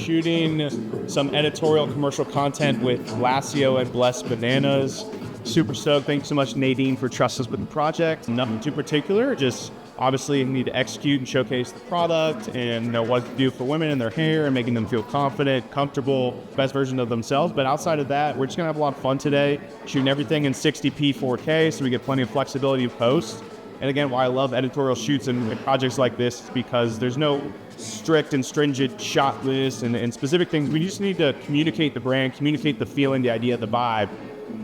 shooting some editorial commercial content with Lasio and Blessed Bananas. Super stoked. Thanks so much, Nadine, for trusting us with the project. Nothing too particular, just obviously need to execute and showcase the product and know what to do for women and their hair and making them feel confident, comfortable, best version of themselves. But outside of that, we're just gonna have a lot of fun today, shooting everything in 60p 4K so we get plenty of flexibility of post. And again, why I love editorial shoots and projects like this is because there's no strict and stringent shot list and specific things. We just need to communicate the brand, communicate the feeling, the idea, the vibe.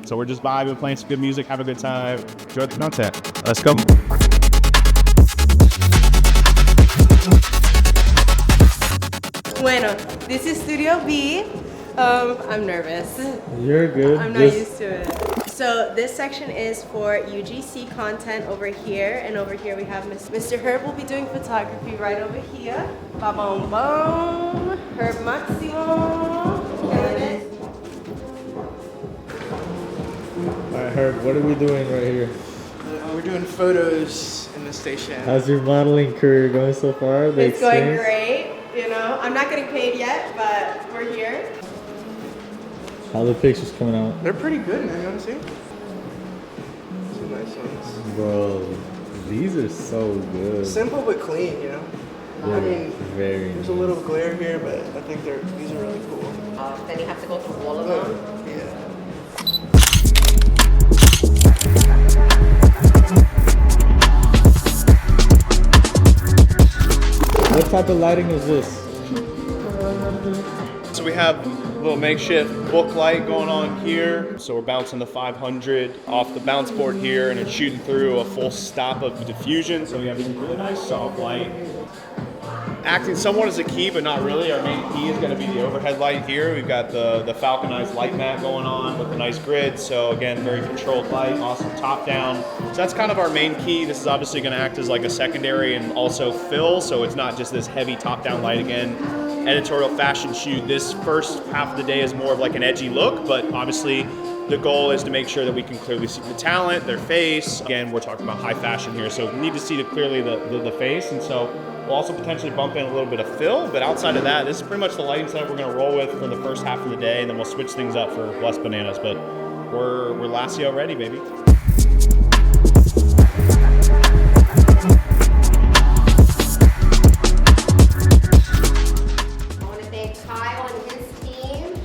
So we're just vibing, playing some good music, have a good time, enjoy the content. Let's go. Bueno, this is Studio B. I'm nervous. You're good. I'm not used to it. So this section is for UGC content over here, and over here we have Mr. Herb will be doing photography right over here. Ba boom boom. Herb Maximo. Killing it. Alright, Herb, what are we doing right here? We're doing photos in the station. How's your modeling career going so far? It's going great. You know, I'm not getting paid yet, but we're here. How are the pictures coming out? They're pretty good, man. You want to see? Some nice ones. Bro, these are so good. Simple but clean, you know? Yeah, I mean, very there's a little glare here, but I think these are really cool. Then you have to go through all of them. Yeah. What type of lighting is this? So we have a little makeshift book light going on here. So we're bouncing the 500 off the bounce board here, and it's shooting through a full stop of diffusion. So we have a really nice soft light. Acting somewhat as a key, but not really. Our main key is going to be the overhead light here. We've got the falconized light mat going on with a nice grid. So again, very controlled light, awesome top down. So that's kind of our main key. This is obviously going to act as like a secondary and also fill. So it's not just this heavy top down light again. Editorial fashion shoot. This first half of the day is more of like an edgy look, but obviously the goal is to make sure that we can clearly see the talent, their face. Again, we're talking about high fashion here, so we need to see clearly the face, and so we'll also potentially bump in a little bit of fill, but outside of that, this is pretty much the lighting setup we're gonna roll with for the first half of the day, and then we'll switch things up for Blessed Bananas, but we're Lasio ready, baby. I want to thank Kyle and his team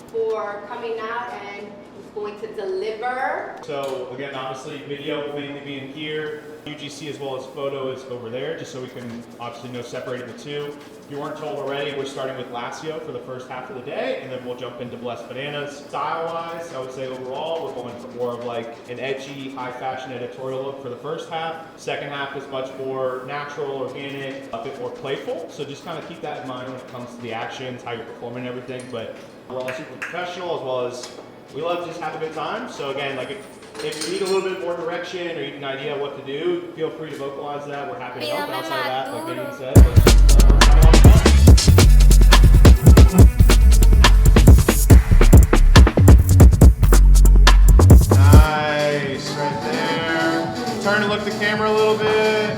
for coming out and going to deliver. So again, obviously video will mainly be in here. UGC as well as photo is over there, just so we can obviously know separating the two. If you weren't told already, we're starting with Lasio for the first half of the day, and then we'll jump into Blessed Bananas. Style-wise, I would say overall, we're going for more of like an edgy, high-fashion editorial look for the first half. Second half is much more natural, organic, a bit more playful. So just kind of keep that in mind when it comes to the actions, how you're performing and everything. But we're all super professional, as well as we love to just have a good time. So again, like if you need a little bit more direction or you need an idea of what to do, feel free to vocalize that. We're happy to help. Outside of that, like Nadine said, let's have a lot of fun. Nice, right there. Turn and look at the camera a little bit.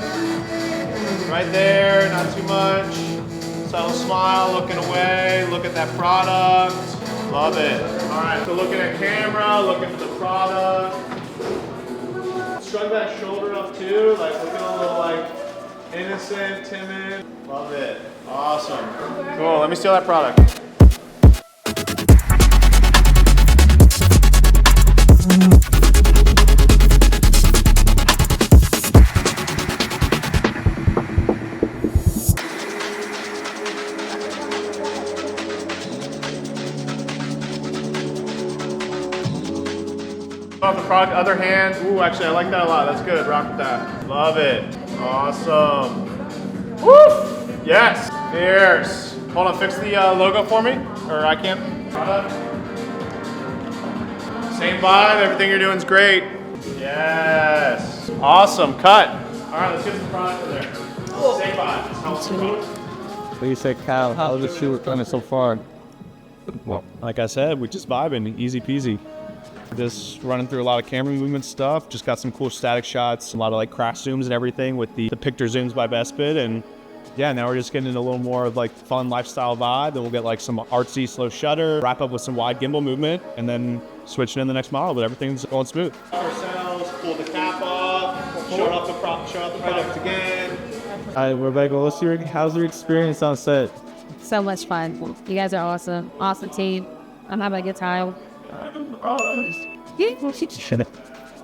Right there, not too much. Subtle smile, looking away. Look at that product. Love it. All right, so looking at camera, looking at the product. Shrug that shoulder up too, like looking a little like innocent, timid. Love it. Awesome. Cool, let me steal that product. Off the product, other hand. Ooh, actually, I like that a lot. That's good. Rock with that. Love it. Awesome. Woo! Yes. Fierce. Hold on, fix the logo for me, or I can't. Product. Same vibe. Everything you're doing is great. Yes. Awesome. Cut. All right, let's get some product in there. Same vibe. Just help the product. What do you say, Kyle? How's the shoot coming so far? Well, like I said, we just vibing, easy peasy. Just running through a lot of camera movement stuff. Just got some cool static shots, a lot of like crash zooms and everything with the picture zooms by Best Bid, and Yeah, now we're just getting into a little more of like fun lifestyle vibe. Then we'll get like some artsy slow shutter, wrap up with some wide gimbal movement, and then switch it in the next model, but everything's going smooth. Ourselves, pull the cap off, show off the product again. All right, Rebecca, how's your experience on set? So much fun. You guys are awesome. Awesome team. I'm having a good time.